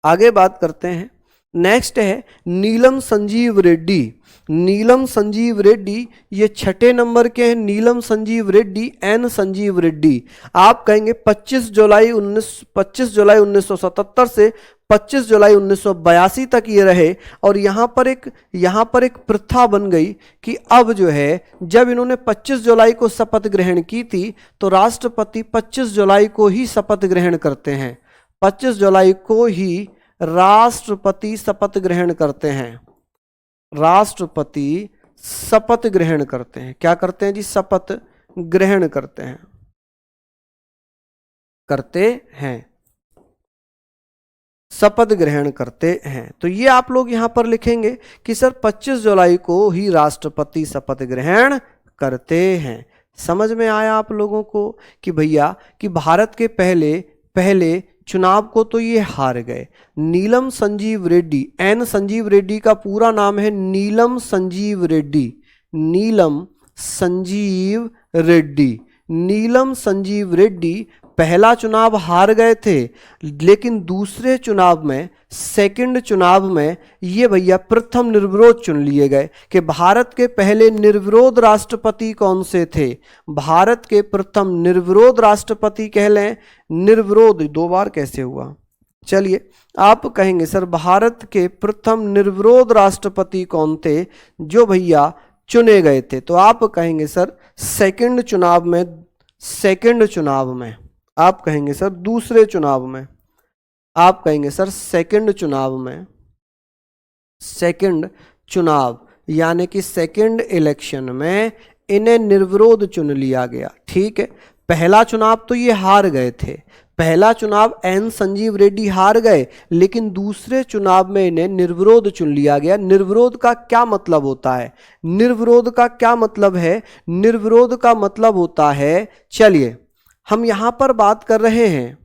आगे बात करते हैं। नेक्स्ट है नीलम संजीव रेड्डी। नीलम संजीव रेड्डी ये 6ठे नंबर के हैं। नीलम संजीव रेड्डी, एन संजीव रेड्डी। आप कहेंगे 25 जुलाई 1977 से 25 जुलाई 1982 तक ये रहे। और यहाँ पर एक प्रथा बन गई कि अब जो है, जब इन्होंने 25 जुलाई को शपथ ग्रहण की थी तो राष्ट्रपति 25 जुलाई को ही शपथ ग्रहण करते हैं। 25 जुलाई को ही राष्ट्रपति शपथ ग्रहण करते हैं। राष्ट्रपति शपथ ग्रहण करते हैं। क्या करते हैं जी? शपथ ग्रहण करते हैं। शपथ ग्रहण करते हैं। तो ये आप लोग यहां पर लिखेंगे कि सर 25 जुलाई को ही राष्ट्रपति शपथ ग्रहण करते हैं। समझ में आया आप लोगों को कि भैया कि भारत के पहले चुनाव को तो ये हार गए। नीलम संजीव रेड्डी, एन संजीव रेड्डी का पूरा नाम है नीलम संजीव रेड्डी। नीलम संजीव रेड्डी। नीलम संजीव रेड्डी पहला चुनाव हार गए थे, लेकिन दूसरे चुनाव में, सेकंड चुनाव में ये भैया प्रथम निर्विरोध चुन लिए गए। कि भारत के पहले निर्विरोध राष्ट्रपति कौन से थे? भारत के प्रथम निर्विरोध राष्ट्रपति कह लें। निर्विरोध 2 बार कैसे हुआ? चलिए आप कहेंगे सर भारत के प्रथम निर्विरोध राष्ट्रपति कौन थे जो भैया चुने गए थे? तो आप कहेंगे सर सेकंड चुनाव में। आप कहेंगे सर दूसरे चुनाव में। आप कहेंगे सर सेकंड चुनाव यानी कि सेकंड इलेक्शन में इन्हें निर्विरोध चुन लिया गया। ठीक है, पहला चुनाव तो ये हार गए थे। पहला चुनाव एन संजीव रेड्डी हार गए, लेकिन दूसरे चुनाव में इन्हें निर्विरोध चुन लिया गया। निर्विरोध का क्या मतलब होता है? निर्विरोध का क्या मतलब है? निर्विरोध का मतलब होता है, चलिए हम यहां पर बात कर रहे हैं।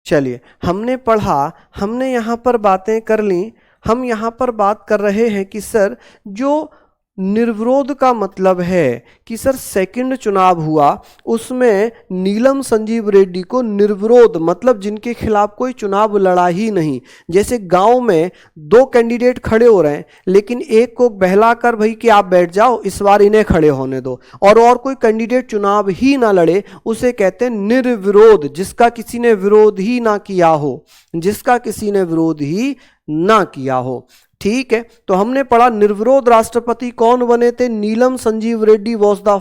चलिए हमने पढ़ा, हमने यहां पर बातें कर ली। हम यहाँ पर बात कर रहे हैं कि सर जो निर्विरोध का मतलब है कि सर सेकंड चुनाव हुआ उसमें नीलम संजीव रेड्डी को निर्विरोध मतलब जिनके खिलाफ कोई चुनाव लड़ा ही नहीं, जैसे गांव में दो कैंडिडेट खड़े हो रहे हैं लेकिन एक को बहलाकर भाई कि आप बैठ जाओ इस बार इन्हें खड़े होने दो, और कोई कैंडिडेट चुनाव ही ना लड़े, उसे कहते हैं निर्विरोध, जिसका किसी ने विरोध ही ना किया हो, जिसका किसी ने विरोध ही ना किया हो। ठीक है, तो हमने पढ़ा निर्विरोध राष्ट्रपति कौन बने थे, Neelam Sanjiva Reddy was the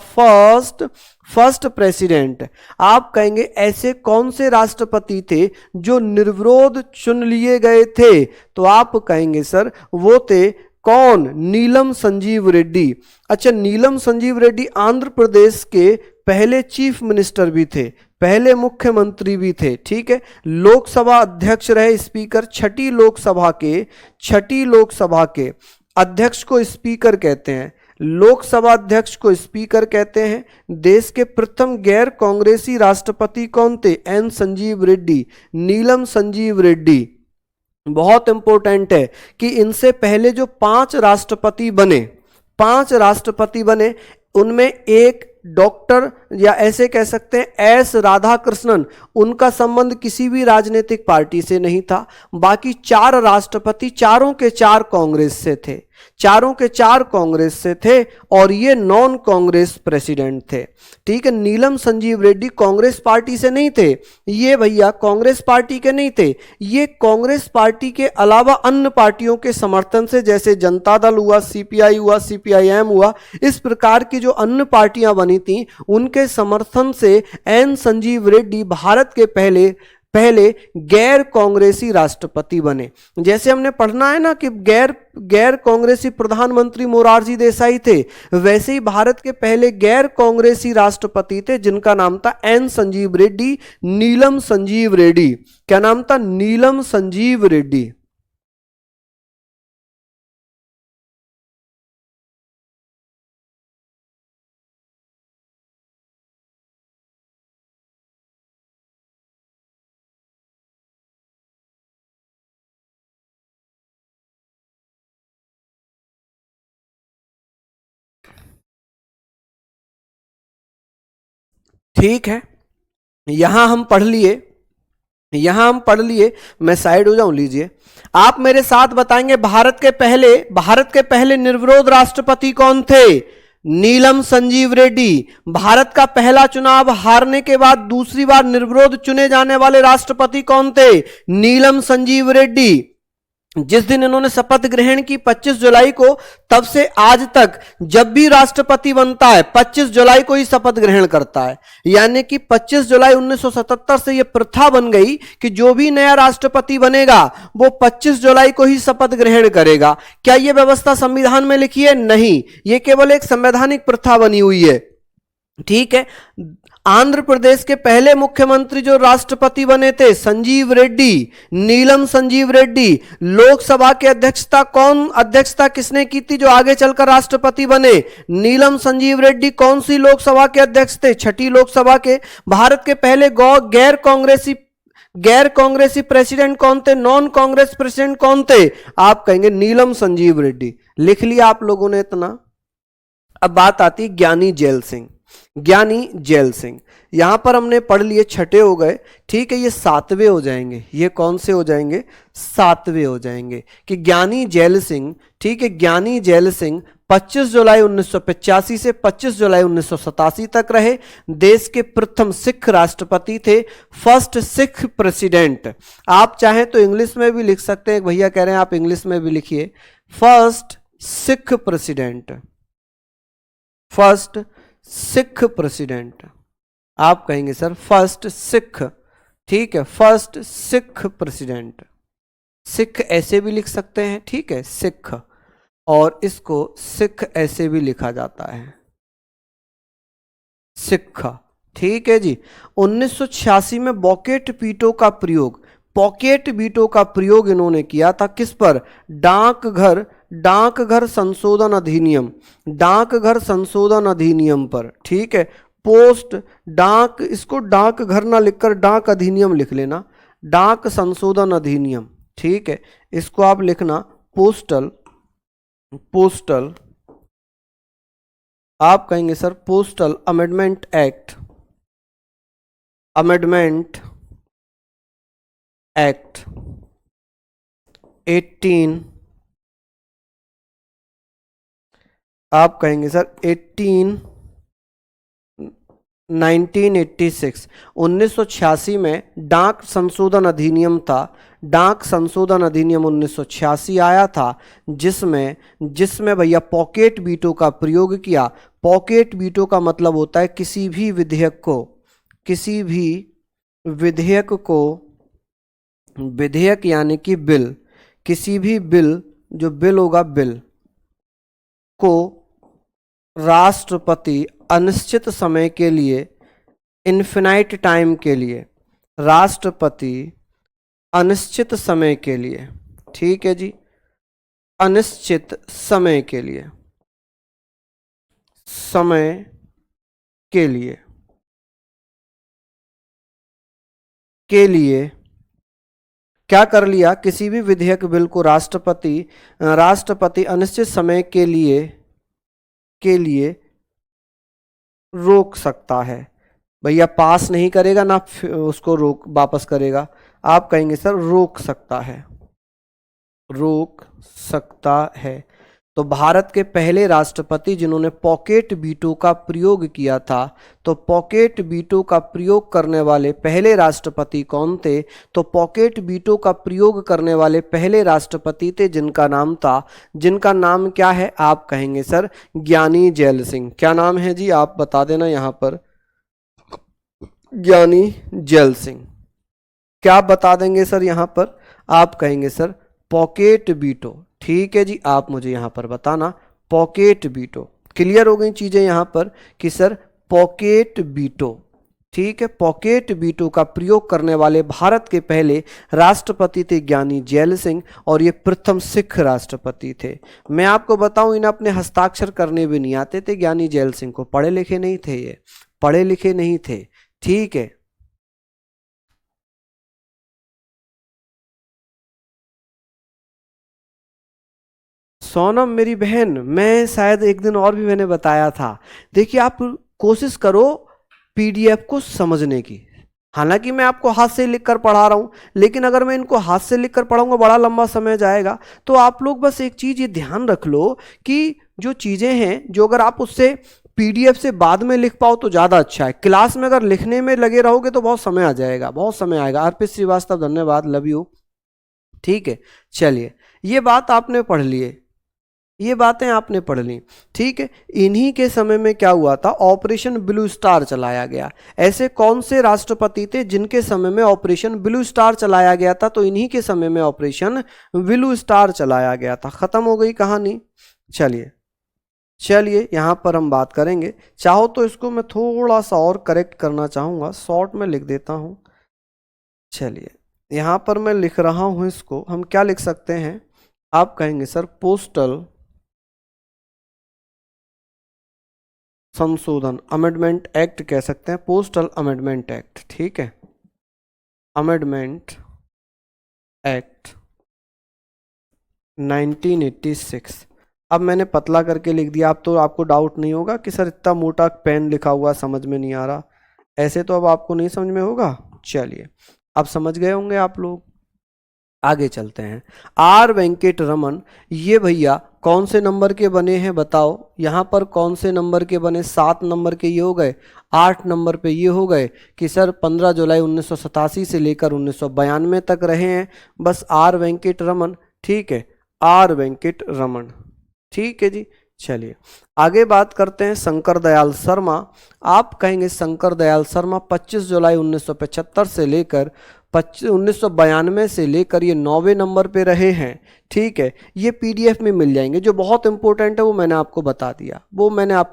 first president. आप कहेंगे ऐसे कौन से राष्ट्रपति थे जो निर्विरोध चुन लिए गए थे, तो आप कहेंगे सर वो थे कौन, नीलम संजीव रेड्डी। अच्छा, नीलम संजीव रेड्डी आंध्र प्रदेश के पहले चीफ मिनिस्टर भी थे, पहले मुख्यमंत्री भी थे। ठीक है, लोकसभा अध्यक्ष रहे, स्पीकर, छठी लोकसभा के अध्यक्ष को स्पीकर कहते हैं, लोकसभा अध्यक्ष को स्पीकर कहते हैं। देश के प्रथम गैर कांग्रेसी राष्ट्रपति कौन थे, एन संजीव रेड्डी, नीलम संजीव रेड्डी। बहुत इंपॉर्टेंट है कि इनसे पहले जो पांच राष्ट्रपति बने उनमें एक डॉक्टर या ऐसे कह सकते हैं एस राधाकृष्णन, उनका संबंध किसी भी राजनीतिक पार्टी से नहीं था। बाकी चार राष्ट्रपति चारों के चार कांग्रेस से थे और ये नॉन कांग्रेस प्रेसिडेंट थे। ठीक है, नीलम संजीव रेड्डी कांग्रेस पार्टी से नहीं थे, ये भैया कांग्रेस पार्टी के नहीं थे, ये कांग्रेस पार्टी के अलावा अन्य पार्टियों के समर्थन से, जैसे जनता दल हुआ, सीपीआई हुआ, सीपीआईएम हुआ, इस प्रकार की जो अन्य पार्टियां बनी थी उनके समर्थन से एन संजीव रेड्डी भारत के पहले गैर कांग्रेसी राष्ट्रपति बने। जैसे हमने पढ़ना है ना कि गैर कांग्रेसी प्रधानमंत्री मोरारजी देसाई थे, वैसे ही भारत के पहले गैर कांग्रेसी राष्ट्रपति थे जिनका नाम था एन संजीव रेड्डी, नीलम संजीव रेड्डी। क्या नाम था, नीलम संजीव रेड्डी। ठीक है, यहां हम पढ़ लिए, मैं साइड हो जाऊं, लीजिए आप मेरे साथ बताएंगे भारत के पहले निर्विरोध राष्ट्रपति कौन थे, नीलम संजीव रेड्डी। भारत का पहला चुनाव हारने के बाद दूसरी बार निर्विरोध चुने जाने वाले राष्ट्रपति कौन थे, नीलम संजीव रेड्डी। जिस दिन इन्होंने शपथ ग्रहण की 25 जुलाई को, तब से आज तक जब भी राष्ट्रपति बनता है 25 जुलाई को ही शपथ ग्रहण करता है, यानी कि 25 जुलाई 1977 से यह प्रथा बन गई कि जो भी नया राष्ट्रपति बनेगा वो 25 जुलाई को ही शपथ ग्रहण करेगा। क्या यह व्यवस्था संविधान में लिखी है? नहीं, यह केवल एक संवैधानिक प्रथा बनी हुई है। ठीक है, आंध्र प्रदेश के पहले मुख्यमंत्री जो राष्ट्रपति बने थे संजीव रेड्डी, नीलम संजीव रेड्डी। लोकसभा की अध्यक्षता किसने की थी जो आगे चलकर राष्ट्रपति बने, नीलम संजीव रेड्डी। कौन सी लोकसभा के अध्यक्ष थे, छठी लोकसभा के। भारत के पहले गैर कांग्रेसी प्रेसिडेंट कौन थे, नॉन कांग्रेस प्रेसिडेंट कौन थे, आप कहेंगे नीलम संजीव रेड्डी। लिख लिया आप लोगों ने इतना। अब बात आती है ज्ञानी जैल सिंह। यहां पर हमने पढ़ लिए, छठे हो गए। ठीक है, ये सातवें हो जाएंगे। ये कौन से हो जाएंगे, सातवें हो जाएंगे कि ज्ञानी जैल सिंह। ठीक है, ज्ञानी जैल सिंह 25 जुलाई 1985 से 25 जुलाई 1987 तक रहे। देश के प्रथम सिख राष्ट्रपति थे, फर्स्ट सिख प्रेसिडेंट। आप चाहें तो इंग्लिश में भी लिख सकते हैं, भैया कह रहे हैं आप इंग्लिश में भी लिखिए, फर्स्ट सिख प्रेसिडेंट। आप कहेंगे सर फर्स्ट सिख। ठीक है, फर्स्ट सिख प्रेसिडेंट। सिख ऐसे भी लिख सकते हैं, ठीक है, सिख, और इसको सिख ऐसे भी लिखा जाता है, सिख। ठीक है जी। 1986 में पॉकेट वीटो का प्रयोग इन्होंने किया था, किस पर, डाकघर संशोधन अधिनियम पर। ठीक है, पोस्ट डाक, इसको डाकघर ना लिखकर डाक अधिनियम लिख लेना, डाक संशोधन अधिनियम। ठीक है, इसको आप लिखना पोस्टल पोस्टल आप कहेंगे sir postal amendment act, amendment act 18, आप कहेंगे सर 1986 में डाक संशोधन अधिनियम था। डाक संशोधन अधिनियम 1986 आया था, जिसमें जिसमें भैया पॉकेट वीटो का प्रयोग किया। पॉकेट वीटो का मतलब होता है किसी भी विधेयक को विधेयक यानी कि बिल, किसी भी बिल, जो बिल होगा, बिल को राष्ट्रपति अनिश्चित समय के लिए, इन्फिनाइट टाइम के लिए, राष्ट्रपति अनिश्चित समय के लिए, ठीक है जी, अनिश्चित समय के लिए, समय के लिए क्या कर लिया, किसी भी विधेयक बिल को राष्ट्रपति अनिश्चित समय के लिए रोक सकता है। भैया पास नहीं करेगा ना उसको वापस करेगा, आप कहेंगे सर रोक सकता है, रोक सकता है। तो भारत के पहले राष्ट्रपति जिन्होंने पॉकेट वीटो का प्रयोग किया था, तो पॉकेट वीटो का प्रयोग करने वाले पहले राष्ट्रपति कौन थे? तो पॉकेट वीटो का प्रयोग करने वाले पहले राष्ट्रपति थे जिनका नाम क्या है? आप कहेंगे सर ज्ञानी जैल सिंह। क्या नाम है जी, आप बता देना यहां पर। ज्ञानी जैल सिंह। क्या बता देंगे सर यहां पर? आप कहेंगे सर पॉकेट वीटो। ठीक है जी, आप मुझे यहां पर बताना पॉकेट वीटो। क्लियर हो गई चीजें यहां पर कि सर पॉकेट वीटो, ठीक है, पॉकेट वीटो का प्रयोग करने वाले भारत के पहले राष्ट्रपति थे ज्ञानी जैल सिंह, और ये प्रथम सिख राष्ट्रपति थे। मैं आपको बताऊं, इन्हें अपने हस्ताक्षर करने भी नहीं आते थे ज्ञानी जैल सिंह को, पढ़े लिखे नहीं थे, ये पढ़े लिखे नहीं थे। ठीक है, सोनम मेरी बहन, मैं शायद एक दिन और भी मैंने बताया था। देखिए आप कोशिश करो पीडीएफ को समझने की। हालांकि मैं आपको हाथ से लिख कर पढ़ा रहा हूं, लेकिन अगर मैं इनको हाथ से लिख कर पढ़ाऊंगा बड़ा लंबा समय जाएगा। तो आप लोग बस एक चीज ये ध्यान रख लो कि जो चीजें हैं, जो अगर आप उससे पीडीएफ से बाद में लिख पाओ तो ज्यादा अच्छा है। क्लास में अगर लिखने में लगे रहोगे तो बहुत समय आ जाएगा, बहुत समय आएगा। अर्पित श्रीवास्तव धन्यवाद, लव यू। ठीक है, चलिए ये बात आपने पढ़ लिए, ये बातें आपने पढ़ ली। ठीक है, इन्हीं के समय में क्या हुआ था, ऑपरेशन ब्लू स्टार चलाया गया। ऐसे कौन से राष्ट्रपति थे जिनके समय में ऑपरेशन ब्लू स्टार चलाया गया था? तो इन्हीं के समय में ऑपरेशन ब्लू स्टार चलाया गया था। खत्म हो गई कहानी। चलिए यहां पर हम बात करेंगे। चाहो तो इसको मैं थोड़ा सा और करेक्ट करना चाहूंगा, शॉर्ट में लिख देता हूं। चलिए यहां पर मैं लिख रहा हूं, इसको हम क्या लिख सकते हैं? आप कहेंगे सर पोस्टल संशोधन, अमेंडमेंट एक्ट कह सकते हैं, पोस्टल अमेंडमेंट एक्ट। ठीक है, अमेंडमेंट एक्ट 1986। अब मैंने पतला करके लिख दिया। अब तो आपको डाउट नहीं होगा कि सर इतना मोटा पेन लिखा हुआ समझ में नहीं आ रहा। ऐसे तो अब आपको नहीं समझ में होगा। चलिए अब समझ गए होंगे आप लोग। आगे चलते हैं। आर वेंकट रमन, ये भैया कौन से नंबर के बने हैं बताओ? यहां पर कौन से नंबर के बने? 7 नंबर के ये हो गए, 8 नंबर पे ये हो गए कि सर 15 जुलाई 1987 से लेकर 1992 तक रहे हैं बस आर वेंकट रमन। ठीक है, आर वेंकट रमन। ठीक है जी, चलिए आगे बात करते हैं शंकर दयाल शर्मा। आप कहेंगे शंकर दयाल शर्मा 25 जुलाई 1975 से लेकर 1992 से लेकर ये 9वें नंबर पे रहे हैं। ठीक है, ये पीडीएफ में मिल जाएंगे। जो बहुत इंपॉर्टेंट है वो मैंने आपको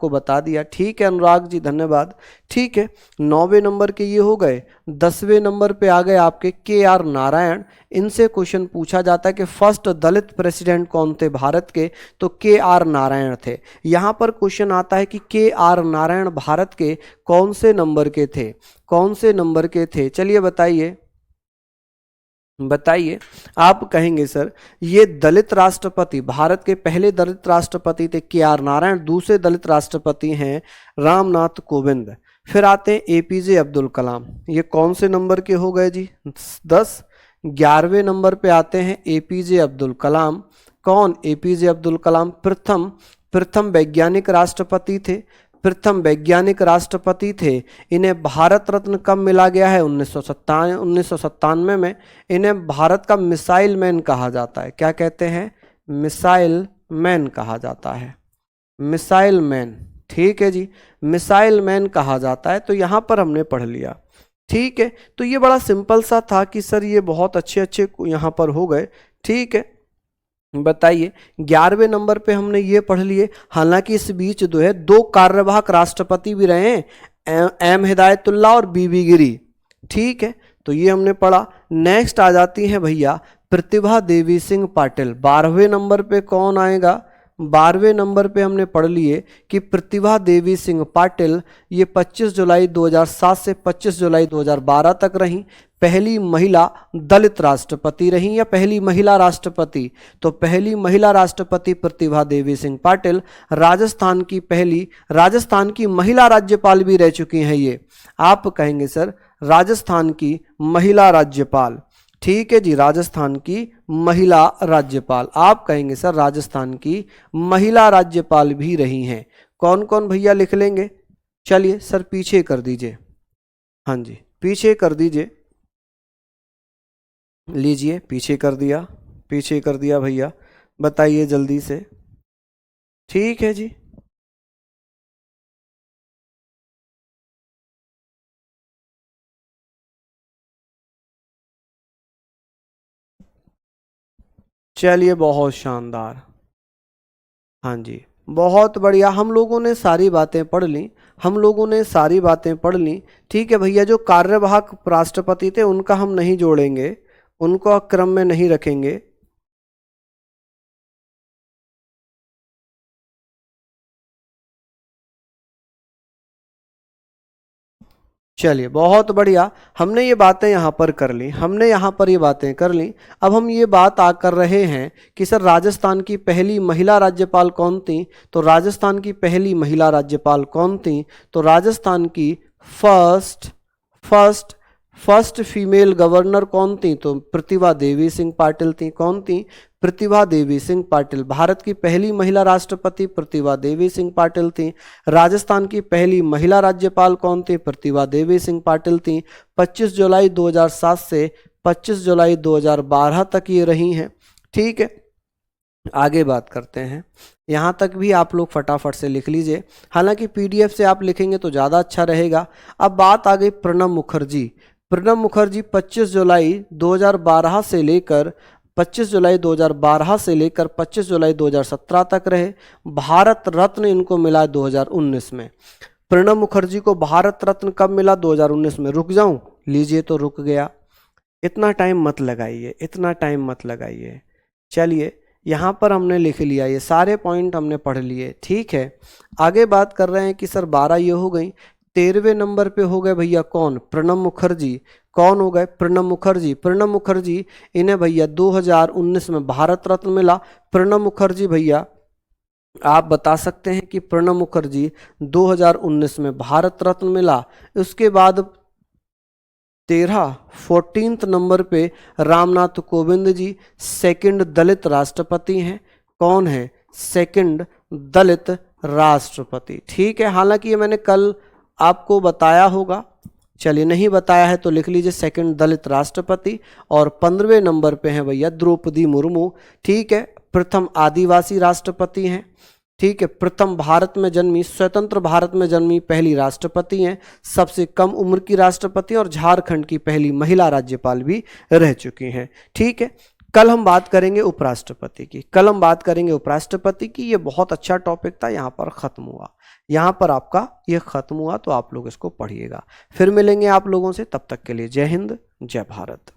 बता दिया, ठीक है अनुराग जी धन्यवाद। ठीक है, 9वें नंबर के ये हो गए। 10वें नंबर पे आ गए आपके के आर नारायण। इनसे क्वेश्चन पूछा जाता है कि फर्स्ट दलित प्रेसिडेंट कौन थे भारत के? तो के आर नारायण थे। यहां पर क्वेश्चन आता है कि के आर नारायण भारत के कौन से नंबर के थे? चलिए बताइए। बताइए। आप कहेंगे सर ये दलित राष्ट्रपति, भारत के पहले दलित राष्ट्रपति थे KR नारायण, दूसरे दलित राष्ट्रपति हैं रामनाथ कोविंद। फिर आते हैं APJ अब्दुल कलाम, ये कौन से नंबर के हो गए जी? 10। 11वें नंबर पे आते हैं APJ अब्दुल कलाम। कौन? APJ अब्दुल कलाम प्रथम वैज्ञानिक राष्ट्रपति थे, प्रथम वैज्ञानिक राष्ट्रपति थे। इन्हें भारत रत्न कब मिला गया है? 1997 में। इन्हें भारत का मिसाइल मैन कहा जाता है। क्या कहते हैं? मिसाइल मैन कहा जाता है, मिसाइल मैन। ठीक है जी, मिसाइल मैन कहा जाता है। तो यहाँ पर हमने पढ़ लिया। ठीक है, तो ये बड़ा सिंपल सा था कि सर ये बहुत अच्छे अच्छे यहाँ पर हो गए। ठीक है, बताइए 11वें नंबर पे हमने ये पढ़ लिए। हालांकि इस बीच जो है 2 कार्यवाहक राष्ट्रपति भी रहे हैं, एम हिदायतुल्लाह और बीबी गिरी। ठीक है, तो ये हमने पढ़ा। नेक्स्ट आ जाती हैं भैया प्रतिभा देवी सिंह पाटिल। 12वें नंबर पे कौन आएगा? 12वें नंबर पे हमने पढ़ लिए कि प्रतिभा देवी सिंह पाटिल ये 25 जुलाई 2007 से 25 जुलाई 2012 तक रहीं, पहली महिला दलित राष्ट्रपति रहीं या पहली महिला राष्ट्रपति? तो पहली महिला राष्ट्रपति प्रतिभा देवी सिंह पाटिल। राजस्थान की महिला राज्यपाल भी रह चुकी हैं ये। आप कहेंगे सर राजस्थान की महिला राज्यपाल। ठीक है जी, राजस्थान की महिला राज्यपाल। आप कहेंगे सर राजस्थान की महिला राज्यपाल भी रही हैं। कौन कौन भैया लिख लेंगे? चलिए सर पीछे कर दीजिए। हाँ जी, पीछे कर दीजिए। लीजिए, पीछे कर दिया, पीछे कर दिया भैया। बताइए जल्दी से। ठीक है जी, चलिए बहुत शानदार। हाँ जी, बहुत बढ़िया। हम लोगों ने सारी बातें पढ़ ली, हम लोगों ने सारी बातें पढ़ ली। ठीक है भैया, जो कार्यवाहक राष्ट्रपति थे उनका हम नहीं जोड़ेंगे, उनको क्रम में नहीं रखेंगे। चलिए बहुत बढ़िया, हमने ये बातें यहाँ पर कर ली, हमने यहाँ पर ये बातें कर ली। अब हम ये बात आ कर रहे हैं कि सर राजस्थान की पहली महिला राज्यपाल कौन थी? तो राजस्थान की पहली महिला राज्यपाल कौन थी? तो राजस्थान की first first first female governor कौन थी? तो प्रतिभा देवी सिंह पाटिल थी। कौन थी? प्रतिभा देवी सिंह पाटिल। भारत की पहली महिला राष्ट्रपति प्रतिभा देवी सिंह पाटिल थी। राजस्थान की पहली महिला राज्यपाल कौन थी? प्रतिभा देवी सिंह पाटिल थी। 25 जुलाई 2007 से 25 जुलाई 2012 तक ये रही हैं। ठीक है, आगे बात करते हैं। यहाँ तक भी आप लोग फटाफट से लिख लीजिए, हालांकि PDF से आप लिखेंगे तो ज़्यादा अच्छा रहेगा। अब बात आ गई प्रणब मुखर्जी। प्रणब मुखर्जी 25 जुलाई 2012 से लेकर 25 जुलाई 2012 से लेकर 25 जुलाई 2017 तक रहे। भारत रत्न इनको मिला 2019 में। प्रणब मुखर्जी को भारत रत्न कब मिला? 2019 में। रुक जाऊं? लीजिए, तो रुक गया। इतना टाइम मत लगाइए, इतना टाइम मत लगाइए। चलिए, यहाँ पर हमने लिख लिया, ये सारे पॉइंट हमने पढ़ लिए। ठीक है, आगे बात कर रहे हैं कि सर 12 ये हो गई। 13वें नंबर पे हो गए भैया कौन? प्रणब मुखर्जी। कौन हो गए? प्रणब मुखर्जी। प्रणब मुखर्जी, इन्हें भैया 2019 में भारत रत्न मिला। प्रणब मुखर्जी भैया, आप बता सकते हैं कि प्रणब मुखर्जी 2019 में भारत रत्न मिला। उसके बाद 14th नंबर पे रामनाथ कोविंद जी सेकंड दलित राष्ट्रपति हैं। कौन है? सेकंड दलित राष्ट्रपति। ठीक है, हालांकि ये मैंने कल आपको बताया होगा, चलिए नहीं बताया है तो लिख लीजिए सेकंड दलित राष्ट्रपति। और 15वें नंबर पे हैं भैया द्रौपदी मुर्मू। ठीक है, प्रथम आदिवासी राष्ट्रपति हैं। ठीक है, प्रथम भारत में जन्मी, स्वतंत्र भारत में जन्मी पहली राष्ट्रपति हैं। सबसे कम उम्र की राष्ट्रपति और झारखंड की पहली महिला राज्यपाल भी रह चुकी हैं। ठीक है, कल हम बात करेंगे उपराष्ट्रपति की, कल हम बात करेंगे उपराष्ट्रपति की। ये बहुत अच्छा टॉपिक था, यहाँ पर खत्म हुआ, यहाँ पर आपका ये खत्म हुआ, तो आप लोग इसको पढ़िएगा। फिर मिलेंगे आप लोगों से, तब तक के लिए जय हिंद, जय भारत।